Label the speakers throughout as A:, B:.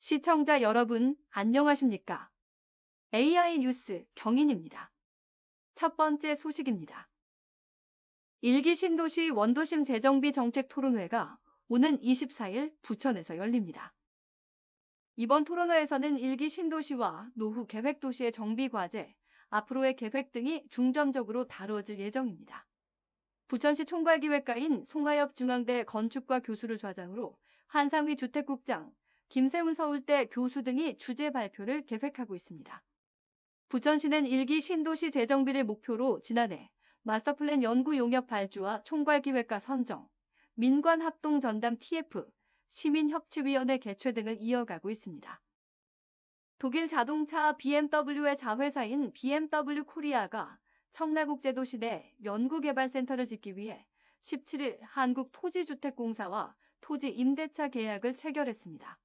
A: 시청자 여러분, 안녕하십니까? AI 뉴스 경인입니다. 첫 번째 소식입니다. 일기 신도시 원도심 재정비 정책 토론회가 오는 24일 부천에서 열립니다. 이번 토론회에서는 일기 신도시와 노후 계획도시의 정비 과제, 앞으로의 계획 등이 중점적으로 다루어질 예정입니다. 부천시 총괄기획가인 송하엽 중앙대 건축과 교수를 좌장으로 한상휘 주택국장, 김세훈 서울대 교수 등이 주제 발표를 계획하고 있습니다. 부천시는 일기 신도시 재정비를 목표로 지난해 마스터플랜 연구 용역 발주와 총괄기획과 선정, 민관합동 전담 TF, 시민협치위원회 개최 등을 이어가고 있습니다. 독일 자동차 BMW의 자회사인 BMW 코리아가 청라국제도시 내 연구개발센터를 짓기 위해 17일 한국토지주택공사와 토지 임대차 계약을 체결했습니다.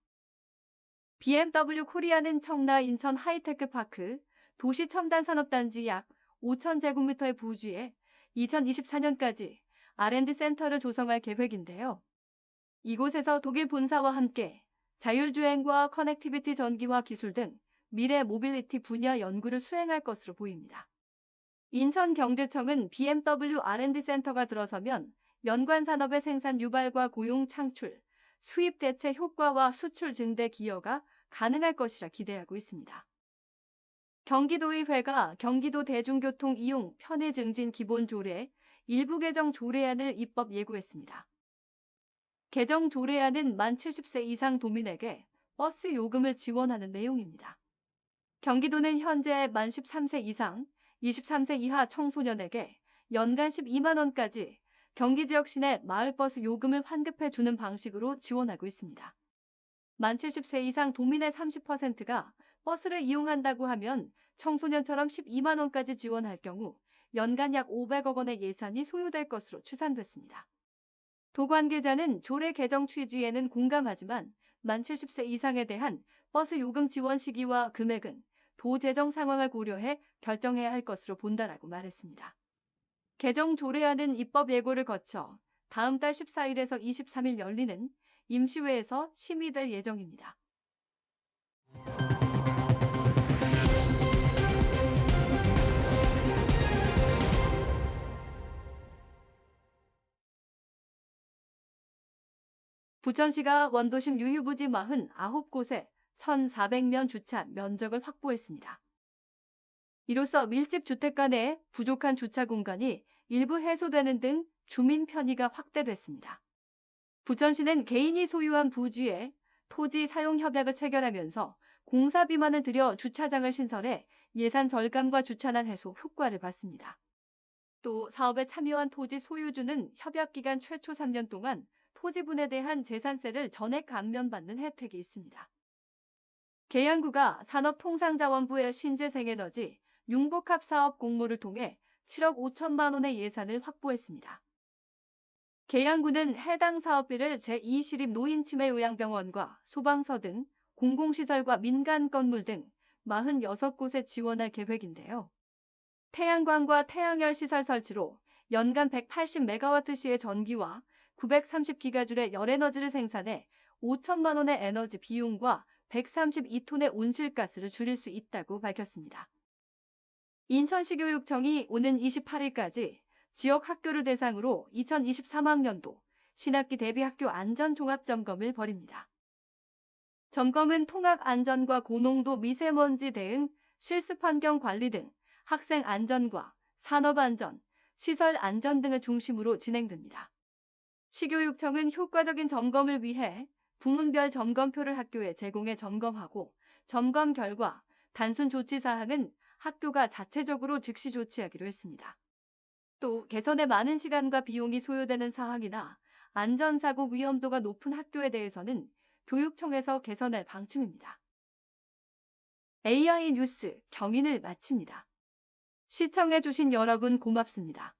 A: BMW 코리아는 청라 인천 하이테크파크 도시첨단산업단지 약 5,000제곱미터의 부지에 2024년까지 R&D 센터를 조성할 계획인데요. 이곳에서 독일 본사와 함께 자율주행과 커넥티비티 전기화 기술 등 미래 모빌리티 분야 연구를 수행할 것으로 보입니다. 인천경제청은 BMW R&D 센터가 들어서면 연관 산업의 생산 유발과 고용 창출, 수입 대체 효과와 수출 증대 기여가 가능할 것이라 기대하고 있습니다. 경기도의회가 경기도 대중교통 이용 편의 증진 기본 조례 일부 개정 조례안을 입법 예고했습니다. 개정 조례안은 만 70세 이상 도민에게 버스 요금을 지원하는 내용입니다. 경기도는 현재 만 13세 이상, 23세 이하 청소년에게 연간 12만 원까지 경기 지역 시내 마을버스 요금을 환급해 주는 방식으로 지원하고 있습니다. 만 70세 이상 도민의 30%가 버스를 이용한다고 하면 청소년처럼 12만 원까지 지원할 경우 연간 약 500억 원의 예산이 소요될 것으로 추산됐습니다. 도 관계자는 조례 개정 취지에는 공감하지만 만 70세 이상에 대한 버스 요금 지원 시기와 금액은 도 재정 상황을 고려해 결정해야 할 것으로 본다라고 말했습니다. 개정 조례안은 입법 예고를 거쳐 다음 달 14일에서 23일 열리는 임시회에서 심의될 예정입니다. 부천시가 원도심 유휴부지 49곳에 1,400면 주차 면적을 확보했습니다. 이로써 밀집 주택가 내 부족한 주차 공간이 일부 해소되는 등 주민 편의가 확대됐습니다. 부천시는 개인이 소유한 부지에 토지 사용 협약을 체결하면서 공사 비만을 들여 주차장을 신설해 예산 절감과 주차난 해소 효과를 봤습니다. 또 사업에 참여한 토지 소유주는 협약 기간 최초 3년 동안 토지분에 대한 재산세를 전액 감면받는 혜택이 있습니다. 계양구가 산업통상자원부의 신재생에너지 융복합 사업 공모를 통해 7억 5천만 원의 예산을 확보했습니다. 계양구는 해당 사업비를 제2시립 노인치매요양병원과 소방서 등 공공시설과 민간 건물 등 46곳에 지원할 계획인데요. 태양광과 태양열 시설 설치로 연간 180메가와트시의 전기와 930기가줄의 열에너지를 생산해 5천만 원의 에너지 비용과 132톤의 온실가스를 줄일 수 있다고 밝혔습니다. 인천시교육청이 오는 28일까지 지역 학교를 대상으로 2023학년도 신학기 대비 학교 안전 종합점검을 벌입니다. 점검은 통학 안전과 고농도 미세먼지 대응, 실습 환경 관리 등 학생 안전과 산업 안전, 시설 안전 등을 중심으로 진행됩니다. 시교육청은 효과적인 점검을 위해 부문별 점검표를 학교에 제공해 점검하고 점검 결과 단순 조치 사항은 학교가 자체적으로 즉시 조치하기로 했습니다. 또 개선에 많은 시간과 비용이 소요되는 사항이나 안전사고 위험도가 높은 학교에 대해서는 교육청에서 개선할 방침입니다. AI 뉴스 경인을 마칩니다. 시청해주신 여러분 고맙습니다.